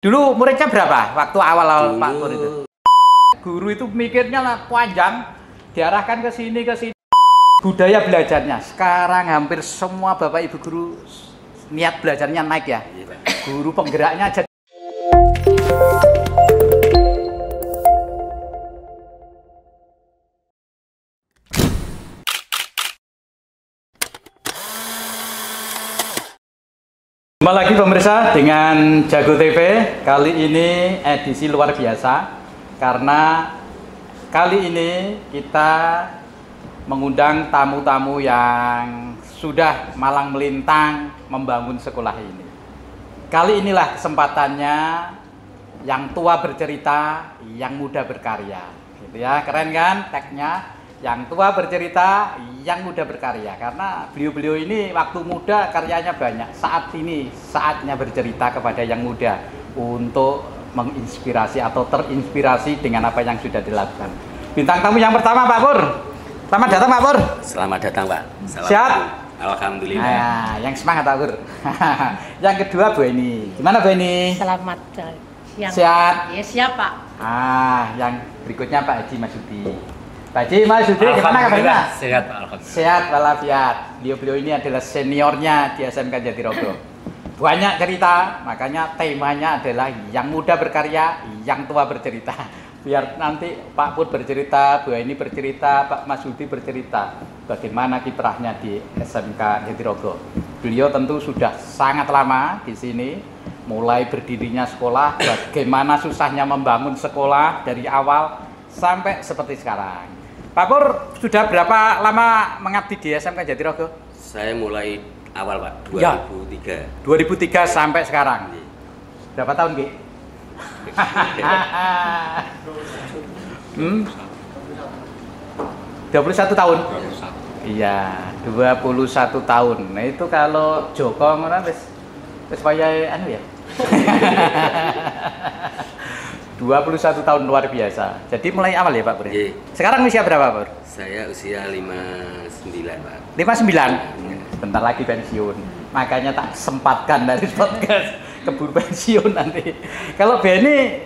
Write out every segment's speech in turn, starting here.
Dulu muridnya berapa waktu awal-awal Pak Pur itu? Guru itu mikirnya lah panjang, diarahkan ke sini ke sini. Budaya belajarnya sekarang hampir semua Bapak Ibu guru niat belajarnya naik ya. Guru penggeraknya aja. Kembali lagi pemirsa dengan Jago TV. Kali ini edisi luar biasa karena kali ini kita mengundang tamu-tamu yang sudah malang melintang membangun sekolah ini. Kali inilah kesempatannya yang tua bercerita, yang muda berkarya. Gitu ya, keren kan tagnya? Yang tua bercerita, yang muda berkarya. Karena beliau-beliau ini waktu muda karyanya banyak. Saat ini saatnya bercerita kepada yang muda untuk menginspirasi atau terinspirasi dengan apa yang sudah dilakukan. Bintang tamu yang pertama Pak Pur. Selamat datang Pak Pur. Selamat datang Pak. Sehat? Alhamdulillah. Nah, yang semangat Pak Pur. Yang kedua Bu Eni. Gimana Bu Eni? Selamat siang. Sehat? Ya siap Pak. Yang berikutnya Pak Haji Masudi. Pak Haji Masudi, gimana kabarnya? Sehat Pak, alhamdulillah. Sehat walafiat. Beliau-beliau ini adalah seniornya di SMK Jatirogo. Banyak cerita, makanya temanya adalah yang muda berkarya, yang tua bercerita. Biar nanti Pak Pur bercerita, Bu Eni bercerita, Pak Masudi bercerita bagaimana kiprahnya di SMK Jatirogo. Beliau tentu sudah sangat lama di sini, mulai berdirinya sekolah, bagaimana susahnya membangun sekolah dari awal sampai seperti sekarang. Pak Pur sudah berapa lama mengabdi di SMK Jatirogo? Saya mulai awal Pak, 2003. 2003 sampai sekarang. Berapa tahun, Ki? 21 tahun? Iya, 21 tahun. Nah itu kalau Joko ngono wis kaya anu ya. 21 tahun luar biasa. Jadi mulai awal ya Pak Pur? Iya. Sekarang usia berapa Pak Pur? Saya usia 59 Pak. 59? Bentar lagi pensiun. Makanya tak sempatkan dari podcast keburu pensiun nanti. Kalau Beni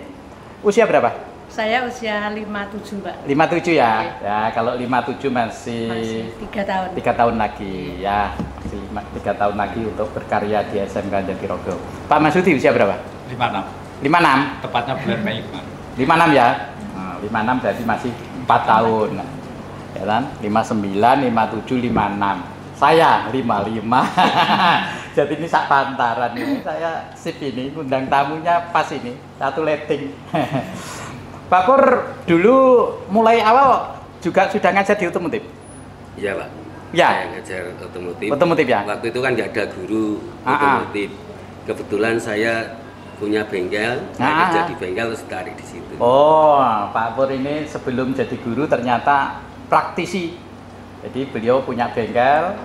usia berapa? Saya usia 57 Pak. 57 ya? Iya. Ya kalau 57 masih 3 tahun. 3 tahun lagi ya. Masih 3 tahun lagi untuk berkarya di SMK Jatirogo. Pak Masudi usia berapa? 56. 56? Tepatnya bulan Mei kemarin. 56 ya? 56 berarti masih 4 tahun. Ya kan? 59, 57, 56. Saya 55. Jadi ini sak pantaran ini. Saya sip ini, undang tamunya pas ini. Satu letting. Pak Pur dulu mulai awal juga sudah ngajar di otomotif? Iya Pak. Ya. Saya ngajar otomotif. Otomotif ya? Waktu itu kan nggak ada guru otomotif. Kebetulan saya punya bengkel, saya kerja di bengkel terus tarik di situ. Oh, Pak Pur ini sebelum jadi guru ternyata praktisi. Jadi beliau punya bengkel,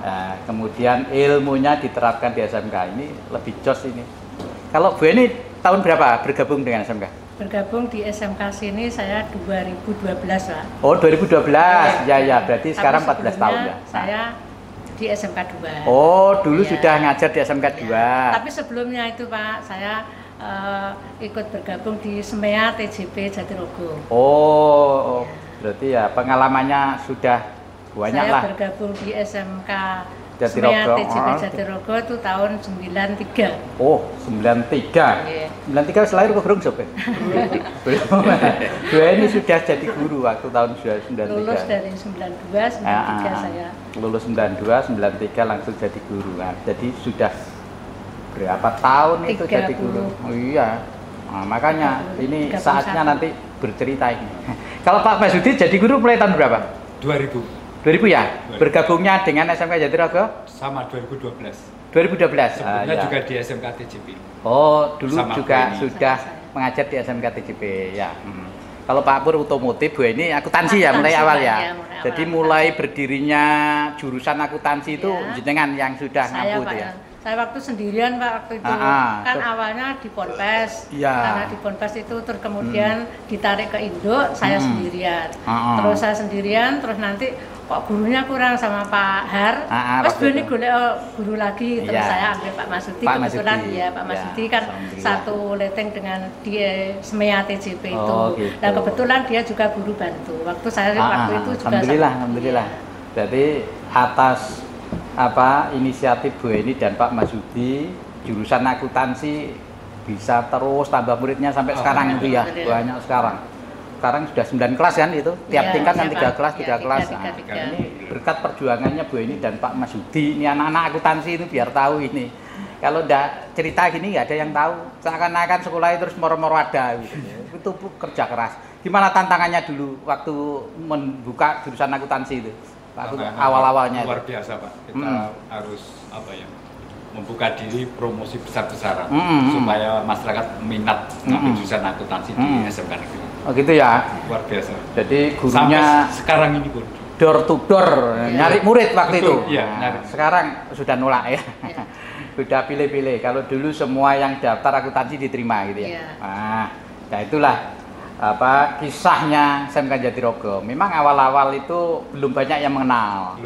kemudian ilmunya diterapkan di SMK. Ini lebih jos ini. Kalau Bu Eni tahun berapa bergabung dengan SMK? Bergabung di SMK sini saya 2012 Pak. Oh 2012, ya berarti Tapi sekarang 14 tahun ya. Saya di SMK 2. Oh dulu Ya. sudah ngajar di SMK 2. Ya. Tapi sebelumnya itu Pak, saya ikut bergabung di SMEA TJP Jatirogo. Oh, berarti ya pengalamannya sudah banyak Saya lah. bergabung di SMK Jatirogo. SMEA TJP Jatirogo itu tahun 93. Oh 93. Iya. 93 lahir ke Gerung Sob? Belum. Bu Eni sudah jadi guru waktu tahun 93. Lulus dari 92, 93 saya. Lulus 92, 93 langsung jadi guru. Nah, jadi sudah berapa tahun itu 30. jadi guru? Oh iya. Nah, makanya 30, ini 31. saatnya nanti bercerita ini. Kalau Pak Masudi jadi guru mulai tahun berapa? 2000 2000 ya? Bergabungnya dengan SMK Jatirogo? sama 2012. 2012. Sebelumnya ya. juga di SMK TJP. Oh, dulu Sama juga Bu Eni. sudah mengajar di SMK TJP ya. Kalau Pak Pur otomotif, Bu Eni akuntansi ya mulai awal ya. Ya, mulai Jadi awal. mulai berdirinya jurusan akuntansi itu Ya. jenengan yang sudah Saya ngampu Pak, itu ya. Saya waktu sendirian Pak waktu itu. Kan awalnya di Ponpes. Iya. Karena di Ponpes itu terus kemudian ditarik ke Indo, saya sendirian. Ah. Terus saya sendirian, terus nanti kok gurunya kurang sama Pak Har. Terus ini golek guru lagi, terus saya ambil Pak Masudi. Kebetulan ya Pak Masudi kan satu leteng dengan dia SMEA TJP itu. Gitu. Nah kebetulan dia juga guru bantu. Waktu saya waktu itu juga. Alhamdulillah. Jadi atas inisiatif Bu Eni dan Pak Masudi, jurusan akuntansi bisa terus tambah muridnya sampai sekarang itu ya, banyak sekarang. Sekarang sudah 9 kelas kan itu, tiap tingkat kan 3 kelas, 3 kelas. Nah, ini berkat perjuangannya Bu Eni dan Pak Masudi, ini anak-anak akuntansi itu biar tahu ini. Kalau enggak cerita gini nggak ada yang tahu. Seakan-akan sekolah itu terus moro-moro ada gitu. Itu kerja keras. Gimana tantangannya dulu waktu membuka jurusan akuntansi itu? Awal-awalnya luar biasa Pak. Kita harus membuka diri promosi besar-besaran supaya masyarakat minat ngambil jurusan akuntansi di SMK Negeri. Oh gitu ya. Luar biasa. Jadi gurunya sampai sekarang ini pun door to door nyari murid waktu itu. Iya, nah, sekarang sudah nolak ya. Sudah pilih-pilih. Kalau dulu semua yang daftar akuntansi diterima gitu ya. Nah itulah kisahnya SMK Jatirogo. Memang awal-awal itu belum banyak yang mengenal.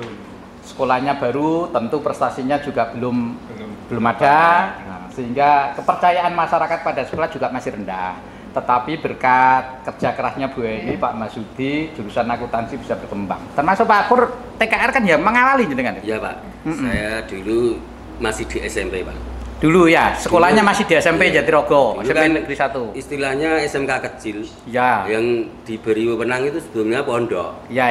Sekolahnya baru, tentu prestasinya juga belum ada, sehingga kepercayaan masyarakat pada sekolah juga masih rendah. Tetapi berkat kerja kerasnya Bu Eni, Pak Masudi, jurusan akuntansi bisa berkembang. Termasuk Pak Pur, TKR kan ya mengawali jenengan. Iya Pak, saya dulu masih di SMP Pak. Dulu ya, sekolahnya masih di SMP Jatirogo, SMP Negeri 1. Istilahnya SMK kecil. Ya. Yang diberi wewenang itu sebelumnya pondok. Ya.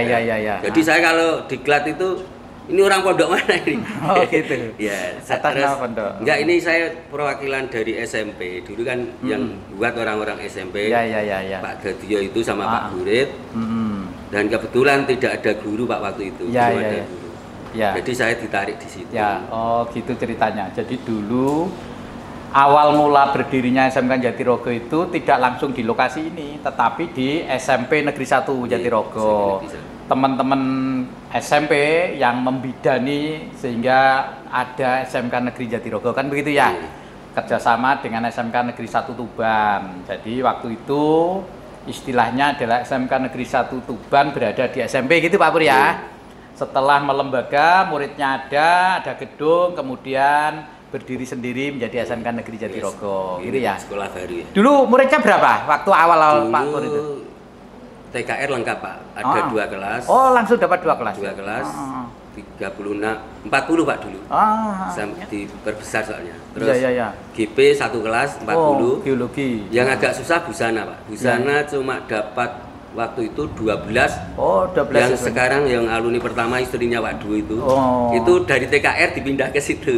Jadi saya kalau diklat itu ini orang pondok mana ini? Oh gitu. Ya, atas nama pondok. Enggak, ini saya perwakilan dari SMP. Dulu kan yang buat orang-orang SMP. Ya. Pak Gadio itu sama Pak Burit. Dan kebetulan tidak ada guru Pak waktu itu. Ya. Guru. Ya. Jadi saya ditarik di situ. Ya, oh gitu ceritanya. Jadi dulu awal mula berdirinya SMK Jatirogo itu tidak langsung di lokasi ini, tetapi di SMP Negeri 1 Jatirogo. Teman-teman SMP yang membidani sehingga ada SMK Negeri Jatirogo kan begitu ya. Kerjasama dengan SMK Negeri 1 Tuban. Jadi waktu itu istilahnya adalah SMK Negeri 1 Tuban berada di SMP gitu Pak Pur ya. Setelah melembaga, muridnya ada gedung, kemudian berdiri sendiri menjadi SMK Negeri Jatirogo, gitu ya. Sekolah baru ya. Dulu muridnya berapa waktu awal-awal Pak Pur itu? TKR lengkap Pak, ada 2 kelas. Oh langsung dapat 2 kelas? 2 kelas, 40 Pak dulu. Diperbesar soalnya. Terus GP 1 kelas 40. Geologi. Yang agak susah Busana Pak. Busana cuma dapat waktu itu 12. Oh 12. Yang sekarang yang alumni pertama istrinya Pak Du itu dari TKR dipindah ke situ.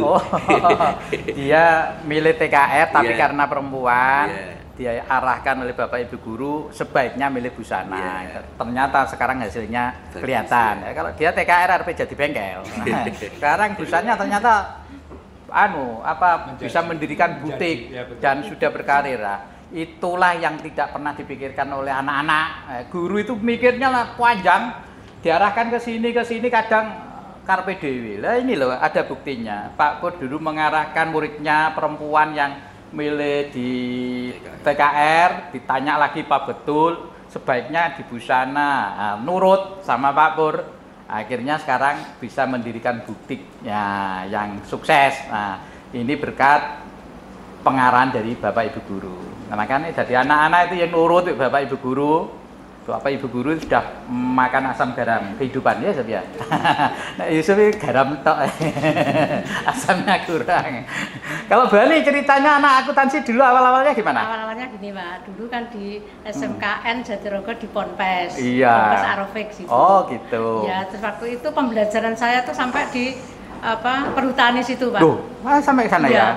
Dia milih TKR tapi karena perempuan dia arahkan oleh Bapak Ibu guru sebaiknya milih Busana. Ternyata sekarang hasilnya kelihatan. Kalau dia TKR RP jadi bengkel. Sekarang Busana ternyata bisa mendirikan butik dan sudah berkarir. Itulah yang tidak pernah dipikirkan oleh anak-anak. Guru itu mikirnya lah panjang, diarahkan ke sini kadang karpe dewi. Lah ini loh ada buktinya. Pak Pur dulu mengarahkan muridnya perempuan yang milih di TKR, ditanya lagi Pak betul sebaiknya di Busana. Nurut sama Pak Pur. Akhirnya sekarang bisa mendirikan butik ya yang sukses. Nah, ini berkat pengarahan dari Bapak Ibu guru. Nah, makanya jadi anak-anak itu yang nurut Bapak Ibu guru. Bapak Ibu guru sudah makan asam garam kehidupan ya Sob ya. Nah, Yusuf garam tok. Asamnya kurang. Kalau Bali ceritanya anak akuntansi dulu awal-awalnya gimana? Awal-awalnya gini Pak, dulu kan di SMKN Jatirogo di Ponpes. Iya. Ponpes Arofik situ. Oh gitu. Ya, terus waktu itu pembelajaran saya tuh sampai di perhutani situ Pak. Tuh, sampai ke sana ya.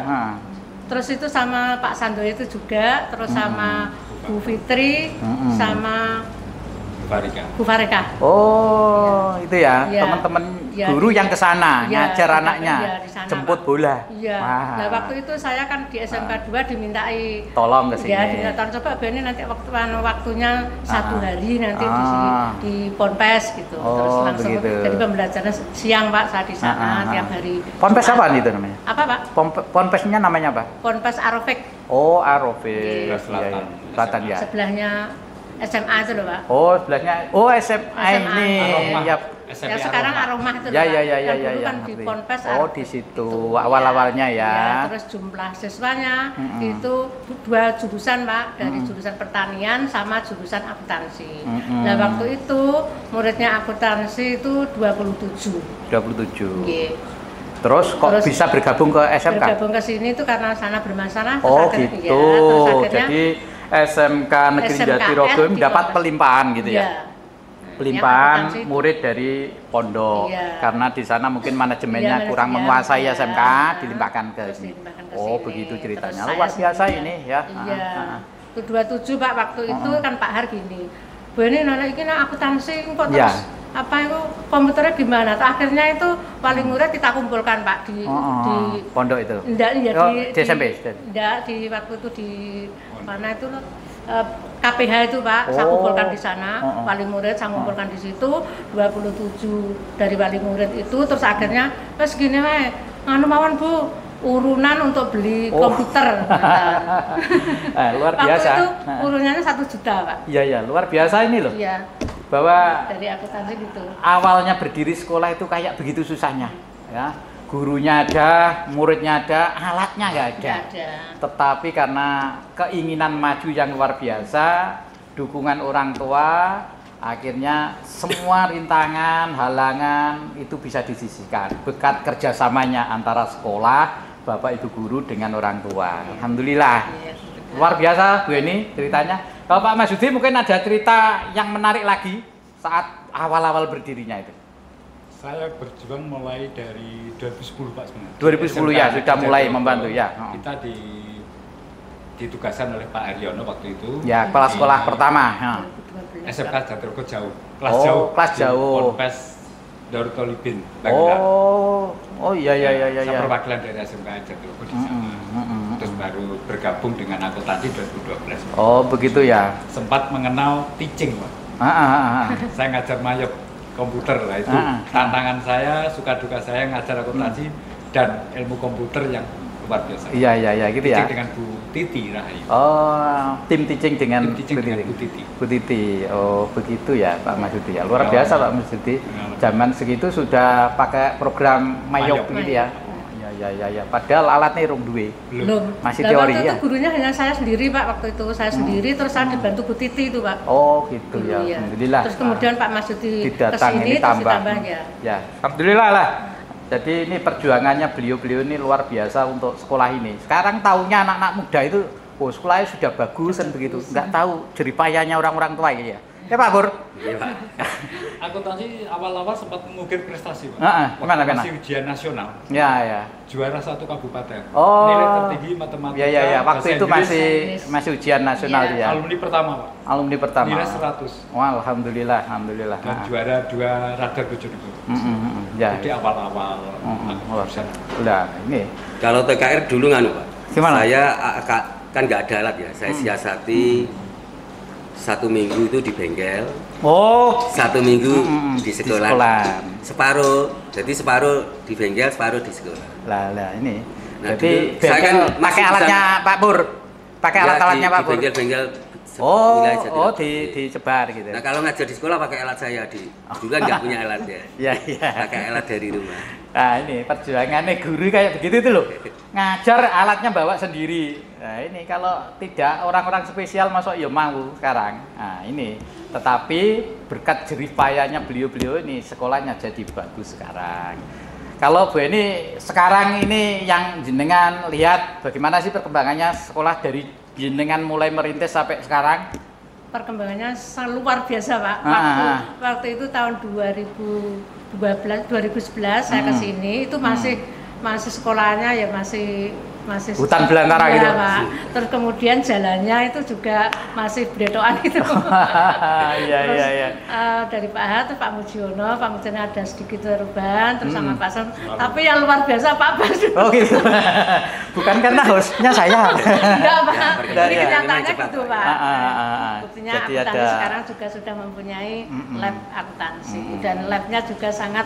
Terus itu sama Pak Sandoyo itu juga, terus sama Bu Fitri, sama Bu Farika. Oh, itu ya, teman-teman guru yang ke sana ngajar anaknya, jemput bola. Iya. Nah, waktu itu saya kan di SMK 2 dimintai tolong ke sini. Ya, diminta coba Beni nanti waktunya 1 hari nanti di Ponpes gitu. Terus langsung jadi pembelajaran siang Pak saya di sana tiap hari. Ponpes apa itu namanya? Apa Pak? Ponpesnya namanya apa? Ponpes Arofik. Oh, Arofik. Selatan ya. Sebelahnya SMA itu loh Pak. Oh sebelahnya, SMA ini ya Ya sekarang Aromah itu ya, dulu kan di Ponpes. Oh di situ awal-awalnya ya. Terus jumlah siswanya itu 2 jurusan Pak, dari jurusan pertanian sama jurusan akuntansi. Nah waktu itu muridnya akuntansi itu 27. Yeah. Terus kok bisa bergabung ke SMK? Bergabung ke sini itu karena sana bermasalah. Oh gitu. Ya, terus akhirnya, jadi SMK Negeri Jatirogo mendapat pelimpahan gitu ya? Pelimpahan murid dari pondok karena di sana mungkin manajemennya kurang menguasai SMK, dilimpahkan ke sini. Oh begitu ceritanya, luar biasa ini ya. Iya, itu 27 Pak waktu itu kan Pak Har gini, Bu ini anak ini akuntansi kok terus apa itu komputernya gimana? Akhirnya itu wali murid kita kumpulkan Pak di pondok itu. Enggak ya di SMP. Enggak di waktu itu di mana itu loh. KPH itu Pak, saya kumpulkan di sana, wali murid saya kumpulkan di situ, 27 dari wali murid itu, terus akhirnya pas gini wae, nganu mawon Bu, urunan untuk beli komputer. Luar biasa. Waktu itu urunannya 1 juta Pak. Iya, luar biasa ini loh. Iya. Bahwa dari akuntansi gitu. Awalnya berdiri sekolah itu kayak begitu susahnya, ya. Gurunya ada, muridnya ada, alatnya nggak ada. Tetapi karena keinginan maju yang luar biasa, dukungan orang tua, akhirnya semua rintangan, halangan itu bisa disisihkan. Berkat kerjasamanya antara sekolah, Bapak Ibu guru dengan orang tua. Alhamdulillah. Luar biasa Bu Eni ceritanya. Kalau Pak Masudi mungkin ada cerita yang menarik lagi saat awal-awal berdirinya itu. Saya berjuang mulai dari 2010 Pak sebenarnya. 2010 ya sudah mulai membantu ya. Kita ditugaskan oleh Pak Haryono waktu itu. Ya, kepala sekolah pertama. Ya. SMK Jatirogo jauh. Kelas jauh. Ponpes Darut Tolibin. Oh iya. Saya perwakilan dari SMK Jatirogo di sana. Terus baru bergabung dengan akuntansi 2012. Oh begitu ya. Sempat mengenal teaching Pak. Saya ngajar mayop komputer lah itu tantangan saya, suka duka saya ngajar akuntansi dan ilmu komputer yang luar biasa. Iya gitu ya. Teaching dengan Bu Titi Rahayu. Oh, tim teaching dengan Bu Titi. Oh, begitu ya Pak Masudi ya. Luar biasa Pak Masudi. Zaman segitu sudah pakai program Mayop gitu ya. Ya. Padahal alatnya rung duwe. Belum. Masih teori ya. Waktu itu gurunya hanya saya sendiri Pak. Waktu itu saya sendiri terus saya dibantu Bu Titi itu Pak. Oh gitu ya. Alhamdulillah. Terus kemudian Pak Masudi kesini terus ditambah ya. Alhamdulillah lah. Jadi ini perjuangannya beliau-beliau ini luar biasa untuk sekolah ini. Sekarang tahunya anak-anak muda itu, sekolahnya sudah bagus dan begitu. Nggak tahu jeripayanya orang-orang tua gitu ya. Ya Pak Pur. Iya Pak. Akuntansi awal-awal sempat mengukir prestasi Pak. Gimana? Masih ujian nasional. Ya. Juara 1 kabupaten. Oh. Nilai tertinggi matematika. Ya. Waktu itu masih ujian nasional ya. Alumni pertama Pak. Alumni pertama. Nilai 100. Wah, alhamdulillah. Dan juara 2 Radar Bojonegoro. Ya. Jadi awal-awal. Udah, ini. Kalau TKR dulu nganu Pak. Gimana? Saya kan nggak ada alat ya. Saya siasati 1 minggu itu di bengkel. 1 minggu di sekolah. Separuh di bengkel, separuh di sekolah. Lah ini. Nah, jadi saya kan pakai alatnya Pak Pur. Pakai alat-alatnya Pak Pur. Bengkel-bengkel. Disebar gitu. Nah, kalau ngajar di sekolah pakai alat saya dulu kan nggak punya alat ya. Iya. Pakai alat dari rumah. Nah, ini perjuangannya guru kayak begitu itu loh. Ngajar alatnya bawa sendiri. Nah, ini kalau tidak orang-orang spesial masuk ya mau sekarang. Nah, ini tetapi berkat jerih payahnya beliau-beliau ini sekolahnya jadi bagus sekarang. Kalau Bu ini sekarang ini yang jenengan lihat bagaimana sih perkembangannya sekolah dari jenengan mulai merintis sampai sekarang? Perkembangannya luar biasa Pak. Waktu itu tahun 2011 saya ke sini itu masih sekolahnya ya masih hutan belantara gitu. Pak. Terus kemudian jalannya itu juga masih bretokan gitu. Iya. Dari Pak Har, terus Pak Mujiono ada sedikit perubahan, terus sama Pak Sam. Tapi yang luar biasa Pak Bas. Oh gitu. Bukan karena hostnya saya. Enggak Pak. Jadi kenyataannya gitu Pak. Buktinya akuntansi sekarang juga sudah mempunyai lab akuntansi dan labnya juga sangat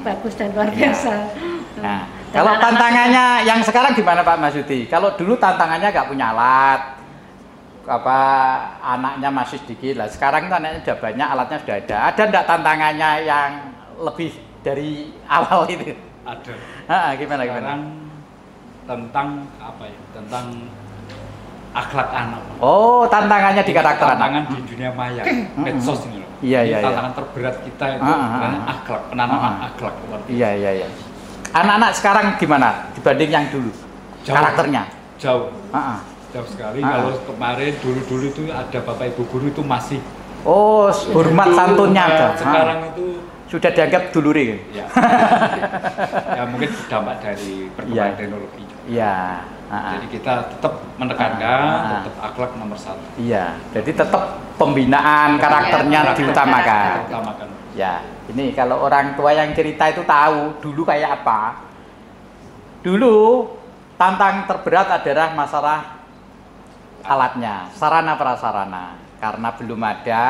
bagus dan luar biasa. Nah, kalau tantangannya yang sekarang gimana Pak Masudi? Kalau dulu tantangannya nggak punya alat, anaknya masih sedikit lah. Sekarang itu anaknya sudah banyak, alatnya sudah ada. Ada enggak tantangannya yang lebih dari awal itu? Ada. Gimana? Sekarang tentang apa ya? Tentang akhlak anak. Oh, tantangannya di karakter anak. Tantangan di dunia maya, medsos ini loh. Iya. Tantangan terberat kita itu akhlak, penanaman akhlak. Iya. Anak-anak sekarang gimana dibanding yang dulu? Jauh, karakternya? Jauh. Jauh sekali. Kalau kemarin dulu itu ada bapak ibu guru itu masih. Oh, hormat santunnya ada. Sekarang itu sudah dianggap duluri. Ya. Ya mungkin dampak dari perkembangan teknologi. Iya. Jadi kita tetap menekankan tetap akhlak nomor 1. Iya. Jadi tetap pembinaan karakternya diutamakan. Ya. Ini kalau orang tua yang cerita itu tahu dulu kayak apa. Dulu tantang terberat adalah masalah alatnya, sarana prasarana. Karena belum ada,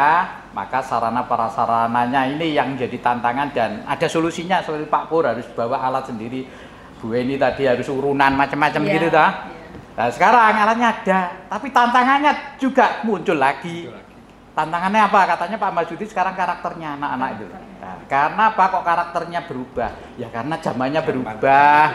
maka sarana prasarananya ini yang jadi tantangan dan ada solusinya. Seperti Pak Pur harus bawa alat sendiri, Bu Eni tadi harus urunan macam-macam gitu dah. Nah sekarang alatnya ada, tapi tantangannya juga muncul lagi. Tantangannya apa? Katanya Pak Marsudi sekarang karakternya anak-anak itu. Nah, karena apa kok karakternya berubah? Ya karena zamannya berubah.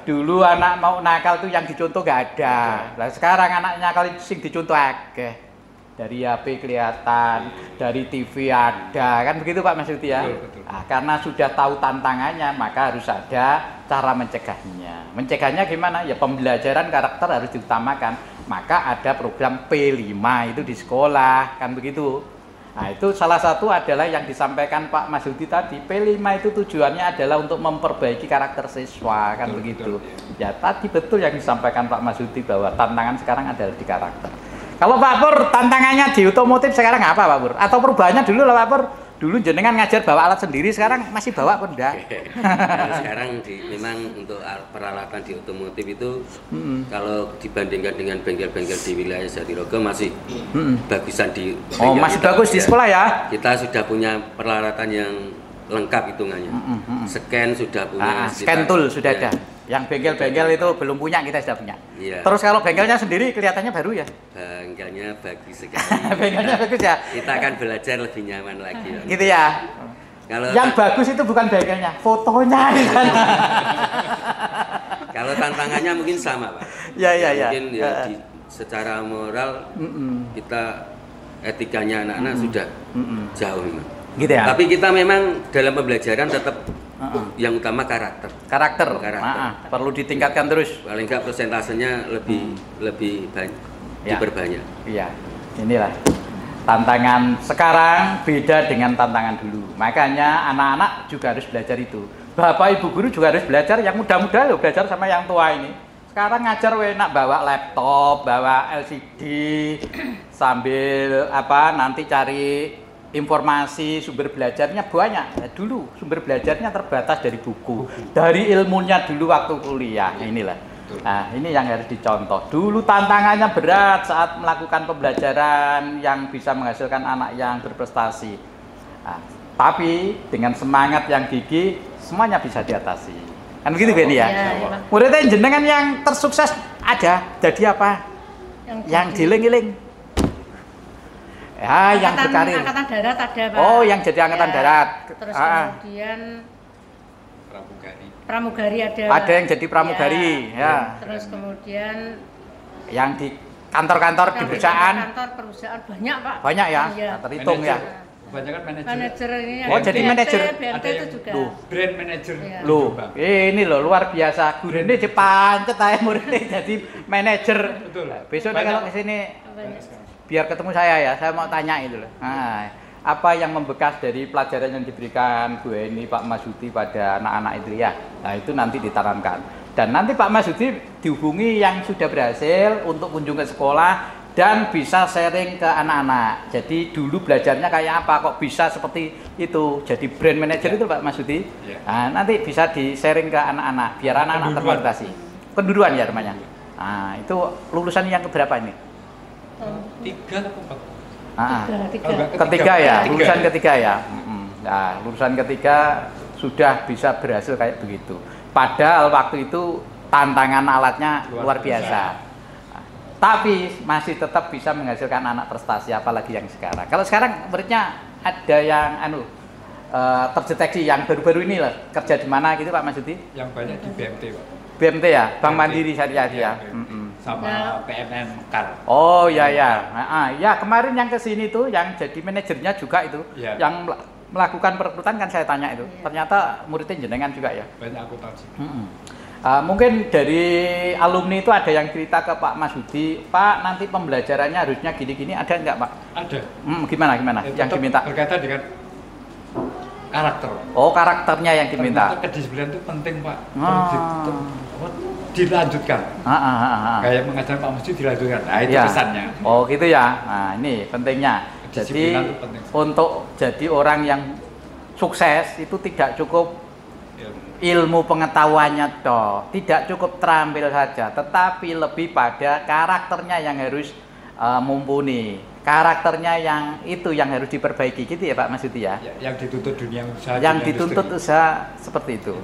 Dulu anak mau nakal tuh yang dicontoh gak ada. Nah sekarang anak nakal sing dicontoh akeh. Dari HP kelihatan, dari TV ada, kan begitu Pak Marsudi ya? Betul. Nah, karena sudah tahu tantangannya, maka harus ada cara mencegahnya. Mencegahnya gimana? Ya pembelajaran karakter harus diutamakan. Maka ada program P5 itu di sekolah, kan begitu. Nah itu salah satu adalah yang disampaikan Pak Marsudi tadi. P5 itu tujuannya adalah untuk memperbaiki karakter siswa, kan begitu. Ya tadi betul yang disampaikan Pak Marsudi bahwa tantangan sekarang adalah di karakter. Kalau Pak Pur, tantangannya di otomotif sekarang apa Pak Pur? Atau perubahannya dulu lah Pak Pur? Dulu jenengan ngajar bawa alat sendiri, sekarang masih bawa apa enggak? Nah, sekarang memang untuk peralatan di otomotif itu kalau dibandingkan dengan bengkel-bengkel di wilayah Jatirogo masih bagusan di bengkel. Masih bagus di sekolah ya? Kita sudah punya peralatan yang lengkap hitungannya. Scan sudah punya. Scan tool sudah ada. Yang bengkel-bengkel itu belum punya, kita sudah punya. Iya. Terus kalau bengkelnya sendiri kelihatannya baru ya? Bengkelnya bagus sekali. Bengkelnya bagus ya? Kita akan belajar lebih nyaman lagi. Gitu ya? Kalau yang bagus itu bukan bengkelnya, fotonya di sana. Kalau tantangannya mungkin sama Pak. Iya. Mungkin ya secara moral kita etikanya anak-anak sudah jauh memang. Gitu ya? Tapi kita memang dalam pembelajaran tetap yang utama karakter. Perlu ditingkatkan terus. Paling enggak persentasenya lebih banyak, diperbanyak. Iya. Inilah tantangan sekarang beda dengan tantangan dulu. Makanya anak-anak juga harus belajar itu. Bapak Ibu guru juga harus belajar, yang muda-muda loh belajar sama yang tua ini. Sekarang ngajar enak bawa laptop, bawa LCD sambil nanti cari informasi, sumber belajarnya banyak. Nah, dulu sumber belajarnya terbatas dari buku, dari ilmunya dulu waktu kuliah. Inilah. Nah, ini yang harus dicontoh. Dulu tantangannya berat saat melakukan pembelajaran yang bisa menghasilkan anak yang berprestasi. Nah, tapi dengan semangat yang gigih, semuanya bisa diatasi. Kan begitu Ben ya? Muridnya jenengan yang tersukses ada. Jadi apa? Yang diling-iling. Ya, yang berkarir. Angkatan darat ada Pak. Oh, yang jadi angkatan darat. Terus kemudian pramugari ada. Ada yang jadi pramugari, ya. Terus kemudian yang di kantor-kantor di perusahaan. Kantor perusahaan banyak Pak. Banyak ya, terhitung ya. Kebanyakan manajer ini. Oh, jadi manajer. BNT itu juga. Brand manager. Loh, ini loh luar biasa. Gurune dipancet ae muridnya jadi manajer. Betul. Besok kalau ke sini biar ketemu saya mau tanya itu loh. Nah, apa yang membekas dari pelajaran yang diberikan Bu Eni, Pak Marsudi pada anak-anak itu ya? Nah itu nanti ditanamkan. Dan nanti Pak Marsudi dihubungi yang sudah berhasil untuk kunjung ke sekolah dan bisa sharing ke anak-anak. Jadi dulu belajarnya kayak apa, kok bisa seperti itu. Jadi brand manager itu Pak Marsudi. Nah nanti bisa di sharing ke anak-anak biar anak-anak termotivasi. Kenduruan ya namanya. Nah itu lulusan yang keberapa ini? Ketiga ya, lulusan ketiga ya. Nah, lulusan ketiga sudah bisa berhasil kayak begitu. Padahal waktu itu tantangan alatnya luar biasa. Tapi masih tetap bisa menghasilkan anak prestasi, apalagi yang sekarang. Kalau sekarang muridnya ada yang terdeteksi yang baru-baru ini lah, kerja di mana gitu Pak Masudi? Yang banyak di BMT Pak. BMT ya, Bank Mandiri Syariah ya. Sama PMN Mekar. Oh ya ya, ya kemarin yang kesini tuh yang jadi manajernya juga itu, yang melakukan perekrutan kan saya tanya itu, ternyata muridnya jenengan juga ya. Banyak akuntansi. Mungkin dari alumni itu ada yang cerita ke Pak Masudi, Pak nanti pembelajarannya harusnya gini-gini, ada nggak Pak? Ada. Gimana? Yang diminta? Berkaitan dengan karakter. Oh karakternya yang diminta. Ternyata kedisiplinan itu penting Pak. Dilanjutkan. Kayak mengajar Pak Masudi dilanjutkan. Nah itu pesannya. Oh gitu ya. Nah ini pentingnya. Jadi untuk jadi orang yang sukses itu tidak cukup ilmu pengetahuannya toh, tidak cukup terampil saja, tetapi lebih pada karakternya yang harus mumpuni. Karakternya yang itu yang harus diperbaiki gitu ya Pak Masudi ya. Yang dituntut dunia usaha. Yang dituntut usaha seperti itu.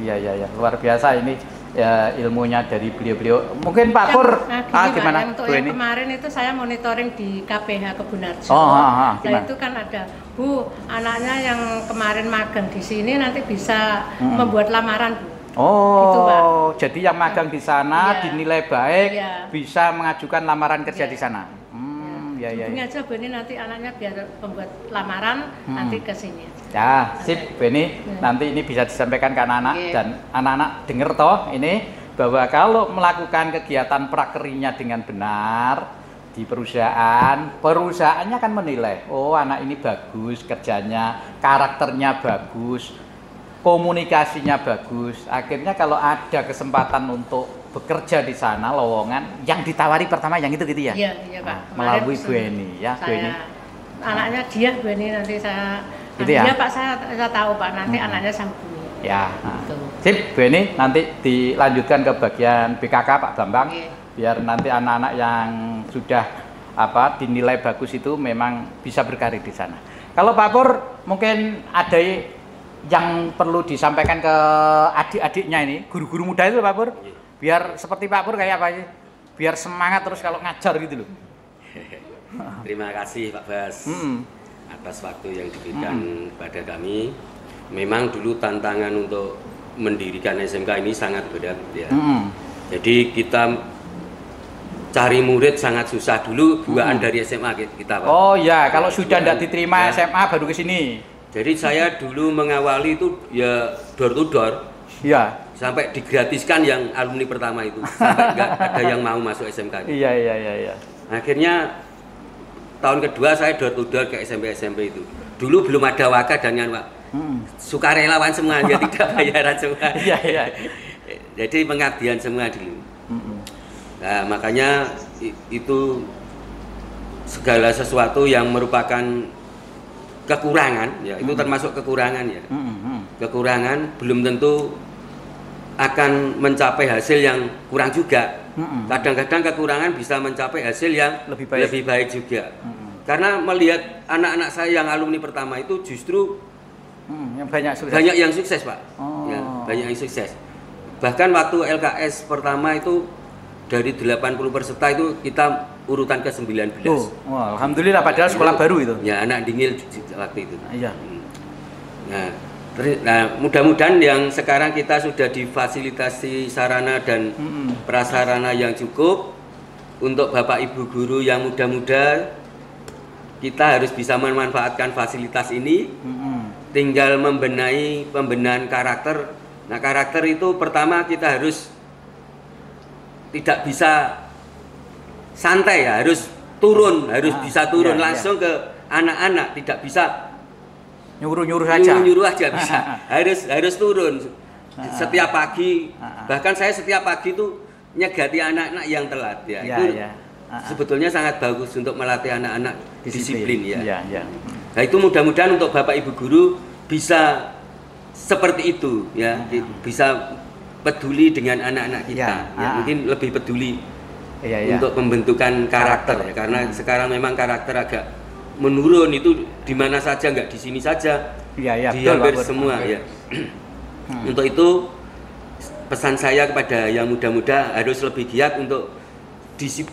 Iya luar biasa ini ya, ilmunya dari beliau-beliau. Mungkin Pak Pur gimana? Untuk yang kemarin itu saya monitoring di KPH Kebunarjo. Nah itu kan ada Bu, anaknya yang kemarin magang di sini nanti bisa membuat lamaran Bu. Oh, gitu, Pak. Jadi yang magang di sana dinilai baik, bisa mengajukan lamaran kerja di sana. Hubungi aja Beni nanti anaknya biar membuat lamaran nanti ke sini. Ya, sip Beni. Nanti ini bisa disampaikan ke anak-anak dan anak-anak dengar toh ini bahwa kalau melakukan kegiatan prakerinya dengan benar di perusahaan, perusahaannya akan menilai, oh anak ini bagus kerjanya, karakternya bagus, komunikasinya bagus. Akhirnya kalau ada kesempatan untuk bekerja di sana lowongan, yang ditawari pertama yang itu gitu ya? Iya Pak. Melalui Bu Eni ya, Bu Eni. Anaknya dia Bu Eni nanti saya. Gitu ya? Iya Pak, saya tahu Pak, nanti anaknya sama Bu Eni. Ya. Sip Bu Eni, nanti dilanjutkan ke bagian BKK Pak Bambang, biar nanti anak-anak yang sudah dinilai bagus itu memang bisa berkarir di sana. Kalau Pak Pur mungkin ada yang perlu disampaikan ke adik-adiknya ini, guru-guru muda itu Pak Pur? Biar seperti Pak Pur kayak apa sih? Biar semangat terus kalau ngajar gitu loh. Terima kasih Pak Bas atas waktu yang diberikan kepada kami. Memang dulu tantangan untuk mendirikan SMK ini sangat berat ya. Jadi kita cari murid sangat susah dulu, bukaan dari SMA kita Pak. Oh ya, kalau sudah tidak diterima SMA baru ke sini. Jadi saya dulu mengawali itu ya door to door. Iya. Sampai digratiskan yang alumni pertama itu, sampai nggak ada yang mau masuk SMK. Iya. Akhirnya tahun kedua saya door to door ke SMP itu. Dulu belum ada waka dan Pak. Sukarelawan semua, ya tidak bayaran semua. Iya. Jadi pengabdian semua dulu. Nah, makanya itu segala sesuatu yang merupakan kekurangan, ya itu termasuk kekurangan ya. Kekurangan belum tentu akan mencapai hasil yang kurang juga. Kadang-kadang kekurangan bisa mencapai hasil yang lebih baik juga. Karena melihat anak-anak saya yang alumni pertama itu justru yang banyak yang sukses Pak. Ya, banyak yang sukses. Bahkan waktu LKS pertama itu dari 80 peserta itu kita urutan ke-19. Alhamdulillah padahal sekolah baru itu. Ya, anak dingil waktu itu. Iya. Nah, mudah-mudahan yang sekarang kita sudah difasilitasi sarana dan prasarana yang cukup untuk Bapak Ibu guru yang muda-muda, kita harus bisa memanfaatkan fasilitas ini. Tinggal pembenahan karakter. Nah, karakter itu pertama kita harus tidak bisa santai ya, harus turun, harus bisa turun langsung ke anak-anak, tidak bisa nyuruh saja. Nyuruh aja bisa. harus turun. Setiap pagi, bahkan saya setiap pagi itu nyegati anak-anak yang telat ya. Itu sebetulnya sangat bagus untuk melatih anak-anak disiplin ya. Nah, itu mudah-mudahan untuk Bapak Ibu guru bisa seperti itu ya, bisa peduli dengan anak-anak kita. Mungkin lebih peduli untuk pembentukan karakter ya, karena sekarang memang karakter agak menurun, itu di mana saja, nggak di sini saja, di hampir semua ya. Untuk itu pesan saya kepada yang muda-muda harus lebih giat untuk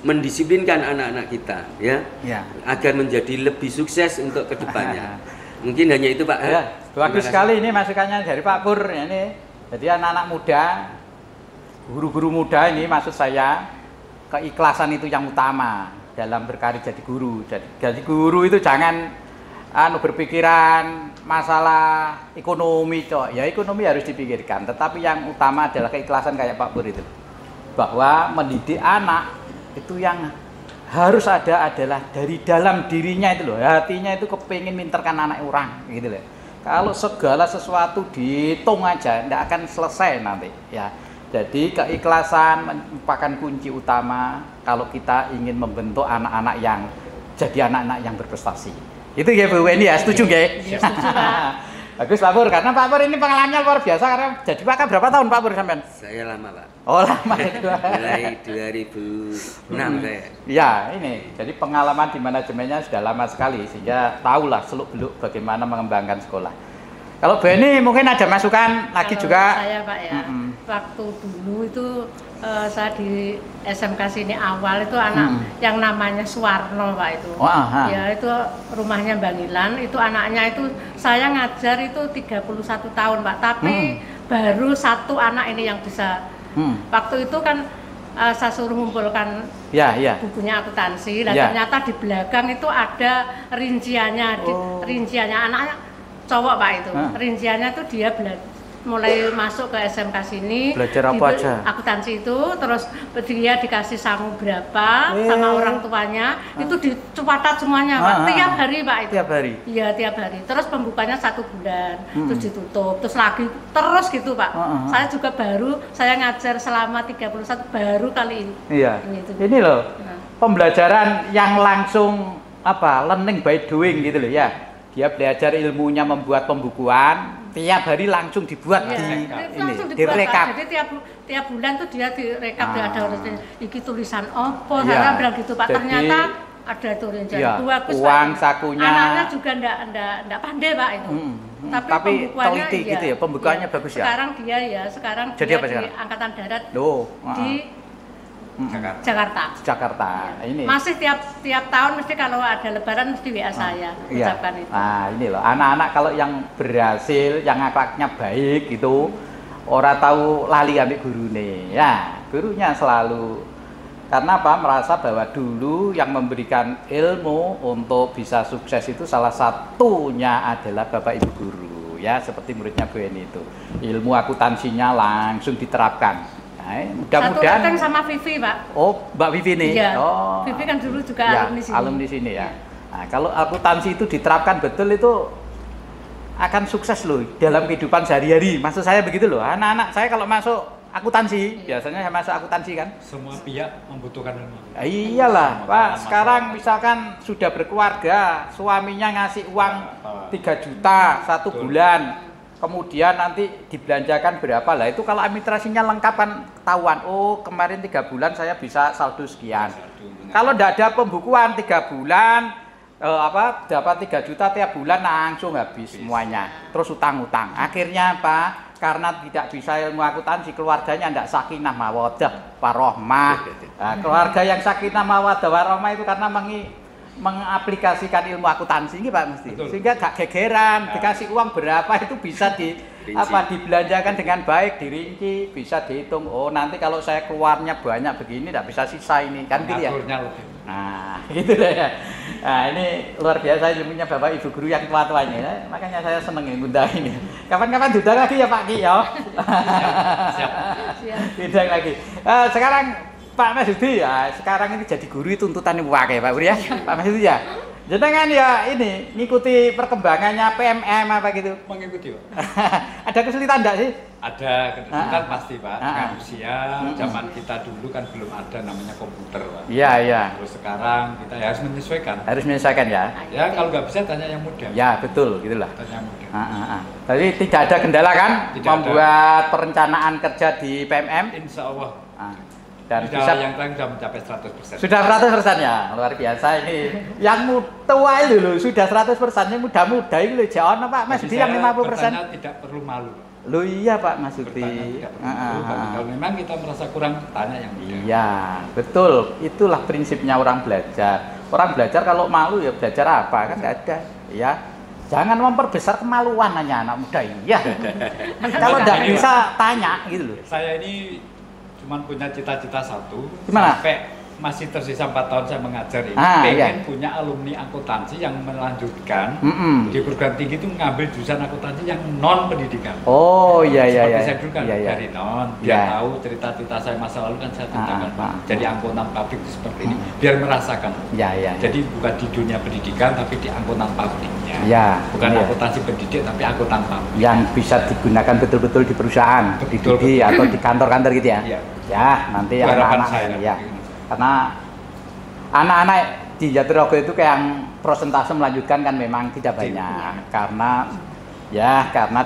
mendisiplinkan anak-anak kita ya, agar menjadi lebih sukses untuk kedepannya. Mungkin hanya itu Pak. Ya, bagus sekali ini masukannya dari Pak Pur ini. Jadi anak-anak muda, guru-guru muda ini maksud saya, keikhlasan itu yang utama dalam berkarir jadi guru. Jadi guru itu jangan berpikiran masalah ekonomi, Cok. Ya ekonomi harus dipikirkan, tetapi yang utama adalah keikhlasan kayak Pak Pur itu. Bahwa mendidik anak itu yang harus ada adalah dari dalam dirinya itu loh, hatinya itu kepingin minterkan anak orang gitu loh. Kalau segala sesuatu dihitung aja tidak akan selesai nanti ya. Jadi keikhlasan merupakan kunci utama kalau kita ingin membentuk anak-anak yang jadi anak-anak yang berprestasi. Itu ya Bu Weni ya, setuju nggih? Iya, setuju Pak. Bagus Pak Pur, karena Pak Pur ini pengalamannya luar biasa karena jadi Pak berapa tahun Pak Pur sampean? Saya lama Pak. Oh lama itu. Mulai 2006 saya. Ya ini, jadi pengalaman di manajemennya sudah lama sekali sehingga tahulah seluk-beluk bagaimana mengembangkan sekolah. Kalau Beni mungkin ada masukan lagi Kalau juga. Saya Pak ya, waktu dulu itu saya di SMK sini awal itu anak yang namanya Suwarno Pak itu. Oh, aha. Ya itu rumahnya Bangilan, itu anaknya itu saya ngajar itu 31 tahun Pak, tapi baru satu anak ini yang bisa. Waktu itu kan saya suruh mengumpulkan bukunya akuntansi, dan ternyata di belakang itu ada rinciannya, rinciannya anaknya cowok Pak itu. Rinciannya tuh dia mulai masuk ke SMK sini belajar apa aja? Akuntansi itu, terus dia dikasih sangu berapa sama orang tuanya, itu dicatat semuanya Pak. Tiap hari Pak itu. Tiap hari? Iya tiap hari. Terus pembukanya 1 bulan, terus ditutup, terus lagi terus gitu Pak. Saya juga saya ngajar selama 31 baru kali ini. Iya. Ini loh pembelajaran yang langsung learning by doing gitu loh ya. Dia belajar ilmunya membuat pembukuan, tiap hari langsung dibuat direkap. Jadi tiap bulan tuh dia direkap, dia ada iki tulisan opo, saya bilang gitu Pak. Ternyata ada tuh rincian uang sakunya. Anaknya juga enggak pandai Pak itu. Tapi teliti gitu ya, pembukaannya bagus ya. Sekarang dia jadi apa di Angkatan Darat di Jakarta. Ini masih tiap tahun mesti kalau ada lebaran mesti WA saya ucapkan itu. Nah ini loh anak-anak kalau yang berhasil, yang akhlaknya baik itu orang tahu lali ambil gurune ya, gurunya selalu karena merasa bahwa dulu yang memberikan ilmu untuk bisa sukses itu salah satunya adalah Bapak Ibu guru ya, seperti muridnya Bu Eni itu ilmu akuntansinya langsung diterapkan. Mudah-mudahan. Satu sama Vivi Pak. Oh Mbak Vivi nih. Iya. Vivi kan dulu juga alumni sini. Alumni sini ya. Nah, kalau akuntansi itu diterapkan betul itu akan sukses loh dalam kehidupan sehari-hari. Maksud saya begitu loh. Anak-anak saya kalau masuk akuntansi, biasanya saya masuk akuntansi kan. Semua pihak membutuhkan ilmu. Iyalah, Pak. Sekarang misalkan sudah berkeluarga, suaminya ngasih uang 3 juta 1 bulan. Kemudian nanti dibelanjakan berapa lah, itu kalau administrasinya lengkap kan ketahuan, oh kemarin 3 bulan saya bisa saldo sekian. Kalau tidak ada pembukuan 3 bulan dapat 3 juta tiap bulan langsung habis semuanya, terus utang-utang. Akhirnya karena tidak bisa ilmu akuntansi, keluarganya tidak sakinah mawaddah warahmah. Keluarga yang sakinah mawaddah warahmah itu karena mengaplikasikan ilmu akuntansi ini Pak mesti. Betul. Sehingga gak gegeran, dikasih uang berapa itu bisa dibelanjakan dengan baik, dirinci, bisa dihitung. Oh, nanti kalau saya keluarnya banyak begini tidak bisa sisa ini kan gitu ya. Nah, gitu deh ya. Nah, ini luar biasa ilmunya Bapak Ibu guru yang tua-tuanya ya. Makanya saya seneng ngundang ini. Kapan-kapan diundang lagi ya Pak Ki ya. Siap. Diundang lagi. Sekarang Pak Masudi ya, sekarang ini jadi guru itu tuntutan ibu pakai Pak Buri ya, Pak Masudi ya. Jenengan ya ini ngikuti perkembangannya PMM apa gitu. Mengikuti Pak. Ada kesulitan enggak sih? Ada kesulitan pasti Pak. Dengan usia zaman kita dulu kan belum ada namanya komputer Pak. Iya. Terus sekarang kita harus menyesuaikan. Harus menyesuaikan ya. Ya kalau nggak bisa tanya yang muda. Ya betul gitulah. Tanya yang muda. Tapi tidak ada kendala kan membuat perencanaan kerja di PMM? Insya Allah. Dan bisa yang terakhir sudah mencapai 100%. Sudah 100% ya, luar biasa ini. Yang tua itu loh, sudah 100%, yang muda-muda itu loh, jangan Pak Mas, yang 50%. Tidak perlu malu. Loh iya Pak Mas Uti. Kalau memang kita merasa kurang, tanya yang muda. Iya, betul. Itulah prinsipnya orang belajar. Orang belajar kalau malu ya belajar apa kan nggak ada. Ya, Jangan memperbesar kemaluan hanya anak muda ini. Ya. Kalau tidak bisa tanya gitu loh. Saya ini cuma punya cita-cita satu. Gimana? Sampai masih tersisa 4 tahun saya mengajar ini. Pengen punya alumni akuntansi yang melanjutkan di perguruan tinggi itu mengambil jurusan akuntansi yang non pendidikan. Oh iya. Seperti saya dulu kan dari non, biar tahu cerita-cerita saya masa lalu kan saya ceritakan. Jadi akuntan pabrik itu seperti ini, biar merasakan. Jadi bukan di dunia pendidikan tapi di akuntan pabriknya. Bukan akuntansi pendidik tapi akuntan pabrik. Yang bisa digunakan betul-betul di perusahaan, di atau di kantor-kantor gitu ya. Ya, nanti anak-anak ya. Karena anak-anak di Jatirogo itu kayak yang persentase melanjutkan kan memang tidak banyak, karena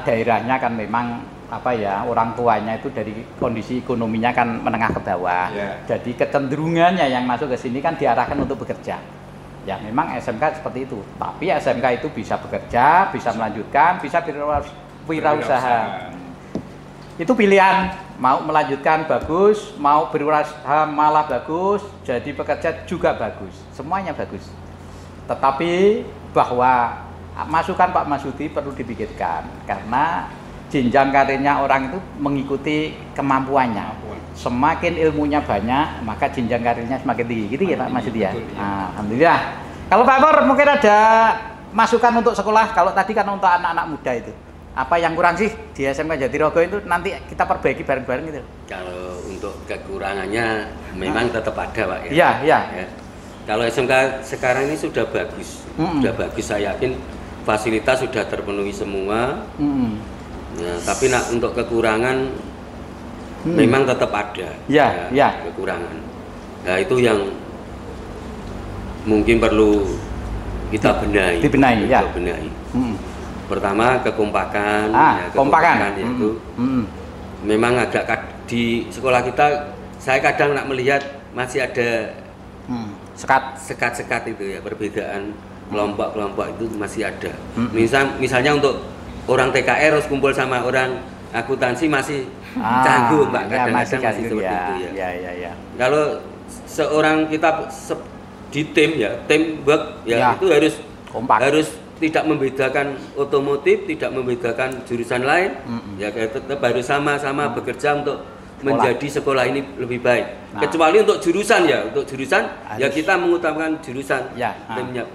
daerahnya kan memang orang tuanya itu dari kondisi ekonominya kan menengah ke bawah. Jadi kecenderungannya yang masuk ke sini kan diarahkan untuk bekerja. Ya memang SMK seperti itu, tapi SMK itu bisa bekerja, bisa melanjutkan, bisa wirausaha. Itu pilihan, mau melanjutkan bagus, mau berwirausaha malah bagus, jadi pekerja juga bagus, semuanya bagus. Tetapi bahwa masukan Pak Masudi perlu dipikirkan, karena jenjang karirnya orang itu mengikuti kemampuannya. Semakin ilmunya banyak, maka jenjang karirnya semakin tinggi, gitu ya Pak Masudi ya. Alhamdulillah. Kalau Pak Pur mungkin ada masukan untuk sekolah, kalau tadi kan untuk anak-anak muda itu. Apa yang kurang sih di SMK Jatirogo itu nanti kita perbaiki bareng-bareng gitu. Kalau untuk kekurangannya memang tetap ada Pak ya. Iya. Kalau SMK sekarang ini sudah bagus, sudah bagus, saya yakin fasilitas sudah terpenuhi semua. Nah, tapi untuk kekurangan memang tetap ada. Kekurangan. Nah itu yang mungkin perlu kita benahi. Benahi. Pertama kekompakan, kekompakan yaitu memang agak di sekolah kita saya kadang nak melihat masih ada sekat-sekat itu ya, perbedaan kelompok-kelompok itu masih ada. Misalnya untuk orang TKR harus kumpul sama orang akuntansi masih canggung Pak, kadang-kadang masih seperti itu ya. Kalau seorang kita di tim ya, teamwork ya, itu harus kompak. Harus tidak membedakan otomotif, tidak membedakan jurusan lain, ya tetap harus sama-sama bekerja untuk menjadi sekolah ini lebih baik. Kecuali untuk jurusan harus. Ya kita mengutamakan jurusan timnya.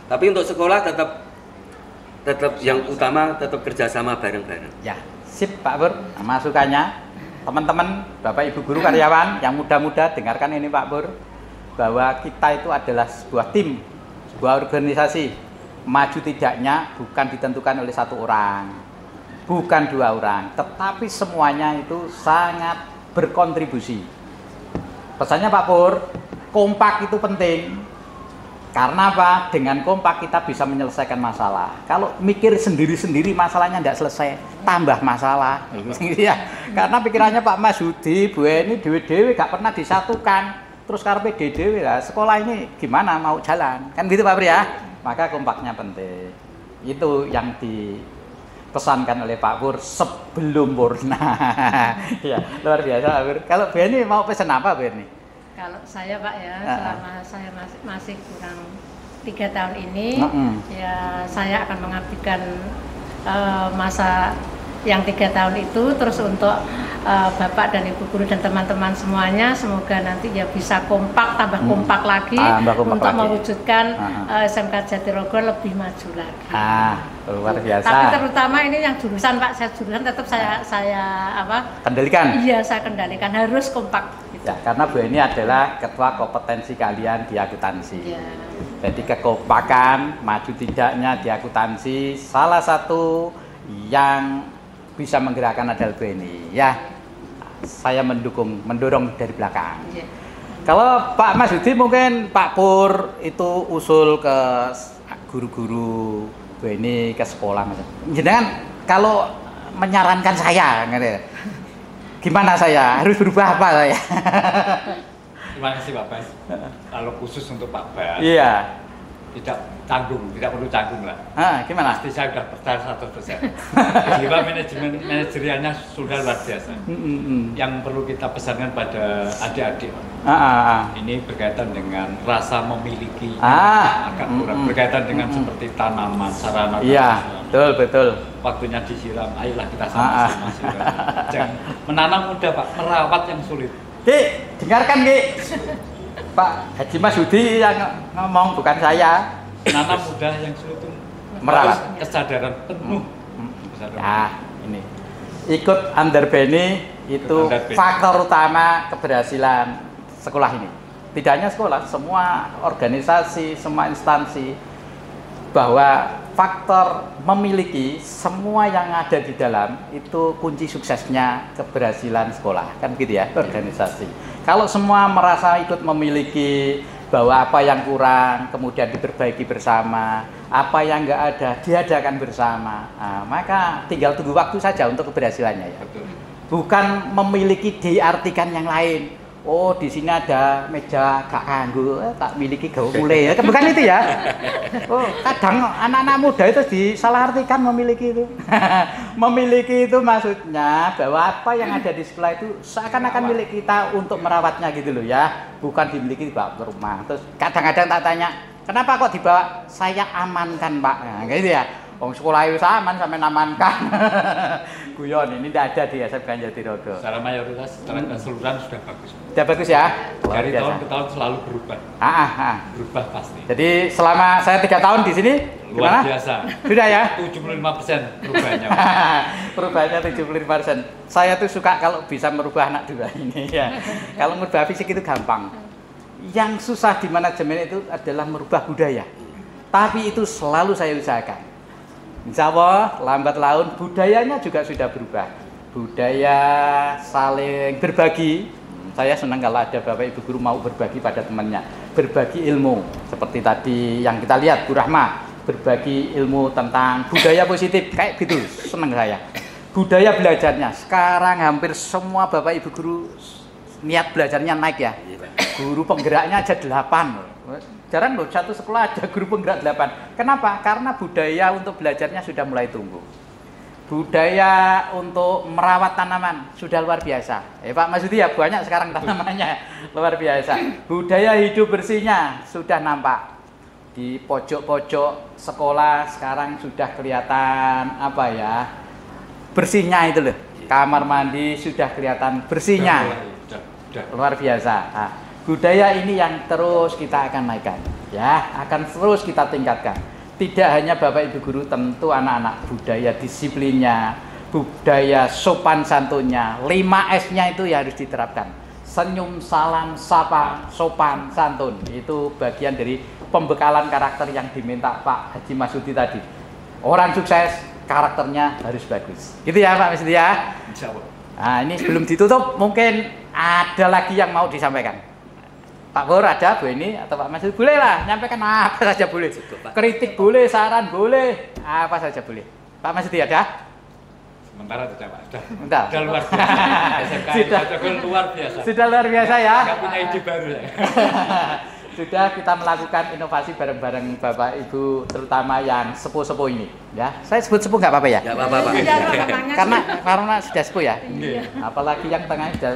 Tapi untuk sekolah tetap yang utama tetap kerjasama bareng-bareng. Ya, sip Pak Pur, masukannya teman-teman, Bapak Ibu guru karyawan yang muda-muda dengarkan ini Pak Pur, bahwa kita itu adalah sebuah tim, sebuah organisasi. Maju tidaknya bukan ditentukan oleh satu orang, bukan 2 orang, tetapi semuanya itu sangat berkontribusi. Pesannya Pak Pur, kompak itu penting. Karena apa? Dengan kompak kita bisa menyelesaikan masalah. Kalau mikir sendiri-sendiri masalahnya tidak selesai, tambah masalah. Ya. Karena pikirannya Pak Masudi, Bu Eni, dewe-dewe gak pernah disatukan. Terus karpe dewe lah, sekolah ini gimana mau jalan? Kan gitu Pak Pur ya? Maka kompaknya penting. Itu yang dipesankan oleh Pak Pur sebelum purna. Ya, luar biasa Pak Pur. Kalau Bu Eni mau pesan apa Bu Eni? Kalau saya Pak ya, selama saya masih kurang 3 tahun ini, ya saya akan mengabdikan masa yang 3 tahun itu terus untuk Bapak dan Ibu guru dan teman-teman semuanya, semoga nanti ya bisa kompak, tambah kompak lagi untuk mewujudkan SMK Jatirogo lebih maju lagi. Luar biasa. Tapi terutama ini yang jurusan Pak, jurusan tetap saya kendalikan. Iya, saya kendalikan, harus kompak. Gitu. Ya, karena Bu ini adalah ketua kompetensi kalian di akuntansi. Jadi kekompakan, maju tidaknya di akuntansi salah satu yang bisa menggerakkan adalah Bu ini. Ya, saya mendorong dari belakang. Kalau Pak Masudi mungkin Pak Pur itu usul ke guru-guru Bu ini ke sekolah. Jangan kalau menyarankan saya, gimana saya harus berubah apa saya? Terima kasih Pak Bas. Kalau khusus untuk Pak Bas, iya. Tidak Canggung, tidak perlu canggung lah. Gimana? Pasti saya sudah percaya 100%. Jiwa manajerialnya sudah luar biasa. Yang perlu kita pesankan pada adik-adik. Ini berkaitan dengan rasa memiliki agak kurang. Berkaitan dengan seperti tanaman, sarana. Iya, betul. Waktunya disiram, ayolah kita sama-sama siram. Menanam mudah Pak, merawat yang sulit. Ki, dengarkan Ki. Pak Haji Masudi yang ngomong, bukan saya. Menanam mudah yang sulit itu merawat. Kesadaran penuh. Ya, ini. Ikut Underbeni itu faktor utama keberhasilan sekolah ini. Tidak hanya sekolah, semua organisasi, semua instansi, bahwa faktor memiliki semua yang ada di dalam itu kunci suksesnya keberhasilan sekolah, kan gitu ya, organisasi. Kalau semua merasa ikut memiliki, bahwa apa yang kurang kemudian diperbaiki bersama, apa yang nggak ada diadakan bersama, maka tinggal tunggu waktu saja untuk keberhasilannya ya. Bukan memiliki diartikan yang lain. Oh, di sini ada meja gak kanggo, tak miliki gawe mulai ya. Bukan itu ya. Oh, kadang anak-anak muda itu disalahartikan memiliki itu. Memiliki itu maksudnya bahwa apa yang ada di sekolah itu seakan-akan milik kita untuk merawatnya gitu loh ya. Bukan dimiliki dibawa ke rumah. Terus kadang-kadang tak tanya, kenapa kok dibawa? Saya amankan Pak. Nah, gitu ya. Wong sekolah itu aman sampai namankan. Guyon ini tidak ada di SMK Jatirodo. Secara mayoritas, secara keseluruhan sudah bagus. Sudah bagus ya? Dari tahun ke tahun selalu berubah. Berubah pasti. Jadi selama saya 3 tahun di sini, luar gimana? Biasa. Sudah ya? 75% perubahannya. Perubahannya 75%. Saya tuh suka kalau bisa merubah anak 2 ini ya. Kalau merubah fisik itu gampang. Yang susah di manajemen itu adalah merubah budaya. Tapi itu selalu saya usahakan. Insya Allah lambat laun budayanya juga sudah berubah. Budaya saling berbagi. Saya senang kalau ada Bapak Ibu guru mau berbagi pada temannya, berbagi ilmu. Seperti tadi yang kita lihat Bu Rahma, berbagi ilmu tentang budaya positif, kayak gitu. Senang saya. Budaya belajarnya. Sekarang hampir semua Bapak Ibu guru niat belajarnya naik ya. Guru penggeraknya aja 8. Jarang loh satu sekolah ada guru penggerak 8. Kenapa? Karena budaya untuk belajarnya sudah mulai tumbuh. Budaya untuk merawat tanaman sudah luar biasa. Pak Masudi ya, banyak sekarang tanamannya luar biasa. Budaya hidup bersihnya sudah nampak. Di pojok-pojok sekolah sekarang sudah kelihatan apa ya, bersihnya itu loh. Kamar mandi sudah kelihatan bersihnya. Luar biasa. Budaya ini yang terus kita akan naikkan, ya, akan terus kita tingkatkan. Tidak hanya Bapak Ibu guru, tentu anak-anak, budaya disiplinnya, budaya sopan santunnya, 5S-nya itu ya harus diterapkan. Senyum, salam, sapa, sopan, santun. Itu bagian dari pembekalan karakter yang diminta Pak Haji Masudi tadi. Orang sukses, karakternya harus bagus. Gitu ya Pak Masudi ya? Nah, ini sebelum ditutup, mungkin ada lagi yang mau disampaikan. Pak Bor ada, Bu ini atau Pak Mas boleh lah, nyampaikan apa saja boleh. Kritik boleh, saran boleh, apa saja boleh. Pak Mas ada? Sementara tidak Pak, sudah luar biasa. SMK luar biasa. Sudah luar biasa ya. Nggak punya ide baru ya. Sudah kita melakukan inovasi bareng-bareng Bapak Ibu, terutama yang sepuh-sepuh ini. Ya, saya sebut sepuh nggak apa-apa ya? Nggak apa-apa Pak. Karena sudah sepuh ya. Apalagi yang tengah sudah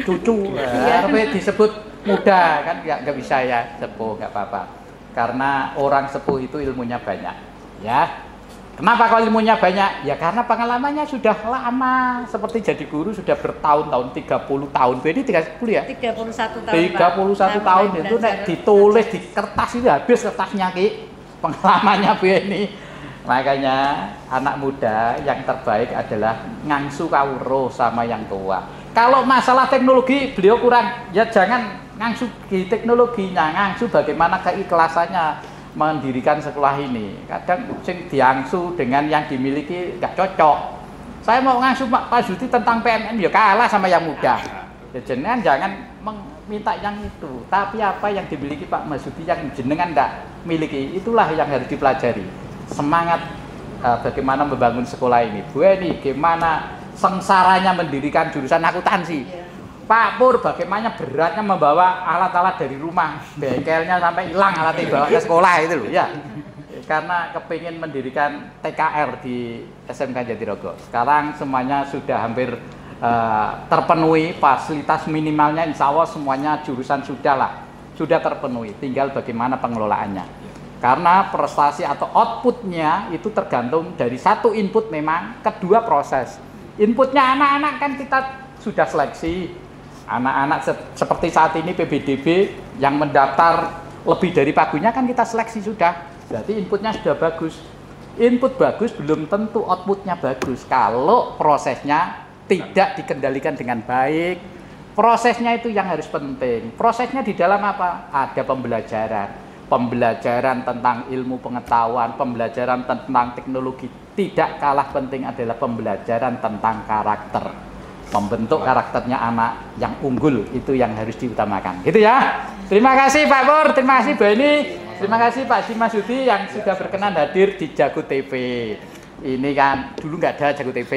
cucu, tapi disebut muda kan nggak bisa ya, sepuh nggak apa-apa. Karena orang sepuh itu ilmunya banyak. Ya. Kenapa kalau ilmunya banyak? Ya karena pengalamannya sudah lama. Seperti jadi guru sudah bertahun-tahun, 30 tahun. Ini 30 ya? 31 tahun. 31 tahun itu nek ditulis di kertas itu habis kertasnya Ki. Pengalamannya Bu ini. Makanya anak muda yang terbaik adalah ngangsu kawruh sama yang tua. Kalau masalah teknologi beliau kurang, ya jangan ngangsu di teknologinya, ngangsu bagaimana keikhlasannya mendirikan sekolah ini. Kadang sing diangsu dengan yang dimiliki nggak cocok. Saya mau ngangsu Pak Zuti tentang PMN ya kalah sama yang muda. Ya jenengan jangan meminta yang itu, tapi apa yang dimiliki Pak Masudi yang jenengan nggak miliki, itulah yang harus dipelajari. Semangat bagaimana membangun sekolah ini. Bu Eni, gimana sengsaranya mendirikan jurusan akuntansi. Pak Pur, bagaimana beratnya membawa alat-alat dari rumah, bengkelnya sampai hilang alatnya dibawa ke sekolah itu loh ya. karena kepingin mendirikan TKR di SMK Jatirogo. Sekarang semuanya sudah hampir terpenuhi, fasilitas minimalnya insya Allah semuanya jurusan sudah terpenuhi, tinggal bagaimana pengelolaannya. Karena prestasi atau outputnya itu tergantung dari satu input memang, kedua proses. Inputnya anak-anak kan kita sudah seleksi. Anak-anak seperti saat ini PBDB yang mendaftar lebih dari pagunya kan kita seleksi sudah. Berarti inputnya sudah bagus. Input bagus belum tentu outputnya bagus. Kalau prosesnya tidak dikendalikan dengan baik, prosesnya itu yang harus penting. Prosesnya di dalam apa? Ada pembelajaran. Pembelajaran tentang ilmu pengetahuan, pembelajaran tentang teknologi. Tidak kalah penting adalah pembelajaran tentang karakter. Membentuk karakternya anak yang unggul itu yang harus diutamakan. Gitu ya. Terima kasih Pak Pur, terima kasih Bani, terima kasih Pak Simasudi yang sudah berkenan hadir di Jago TV. Ini kan dulu nggak ada Jago TV,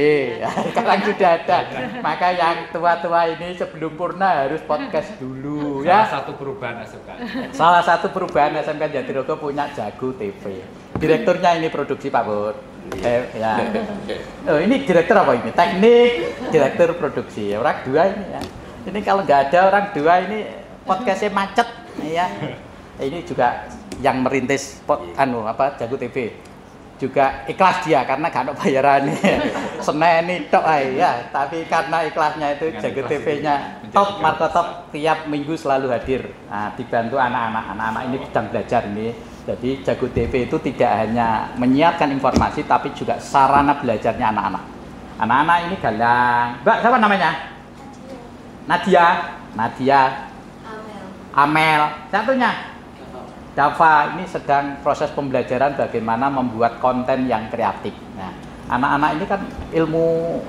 sekarang sudah ada. Maka yang tua-tua ini sebelum purna harus podcast dulu ya. Salah satu perubahan SMK Jatirogo punya Jago TV. Direkturnya ini produksi Pak Pur. Ya. Oh, ini direktur apa ini? Teknik, direktur produksi. Orang dua ini ya. Ini kalau nggak ada orang dua ini podcastnya macet ya. Ini juga yang merintis Jago TV. Juga ikhlas dia karena gak ada bayarannya. Senin tok ya, tapi karena ikhlasnya itu Jago TV-nya top, market top, tiap minggu selalu hadir. Nah, dibantu anak-anak ini sedang belajar ini. Jadi Jago TV itu tidak hanya menyiarkan informasi tapi juga sarana belajarnya anak-anak. Anak-anak ini galang. Mbak, siapa namanya? Nadia. Amel. Satunya? Dava. Ini sedang proses pembelajaran bagaimana membuat konten yang kreatif. Nah, anak-anak ini kan ilmu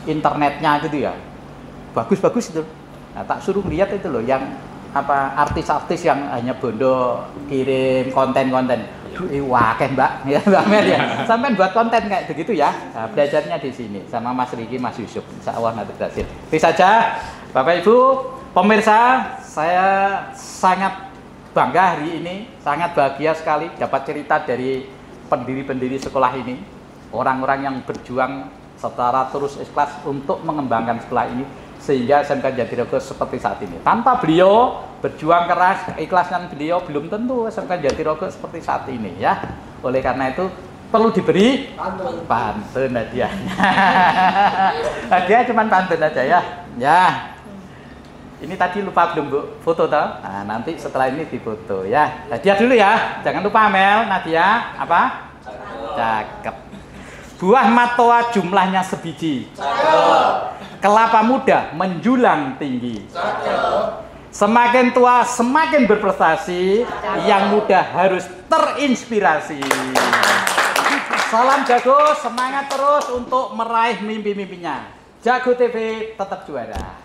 internetnya gitu ya. Bagus-bagus itu. Nah, tak suruh lihat itu loh yang artis-artis yang hanya bondo kirim konten-konten. Wah, Mbak, ya Mbak Mel ya. Sampai buat konten kayak begitu ya. Nah, belajarnya di sini sama Mas Riki, Mas Yusuf. Insya Allah nanti berhasil. Itu saja, Bapak Ibu, pemirsa, saya sangat bangga hari ini, sangat bahagia sekali dapat cerita dari pendiri-pendiri sekolah ini, orang-orang yang berjuang secara terus ikhlas untuk mengembangkan sekolah ini sehingga SMK Jatirogo seperti saat ini. Tanpa beliau berjuang keras, keikhlasan beliau belum tentu SMK Jatirogo seperti saat ini ya. Oleh karena itu perlu diberi pantun hadiahnya. Hadiah cuma pantun aja ya. Ya. Ini tadi lupa belum Bu foto toh? Nah, nanti setelah ini difoto ya. Hadiah dulu ya. Jangan lupa Mel, Nadia, apa? Cakep. Buah matoa jumlahnya sebiji. Kelapa muda menjulang tinggi. Semakin tua semakin berprestasi. Yang muda harus terinspirasi. Salam Jago, semangat terus untuk meraih mimpi-mimpinya. Jago TV tetap juara.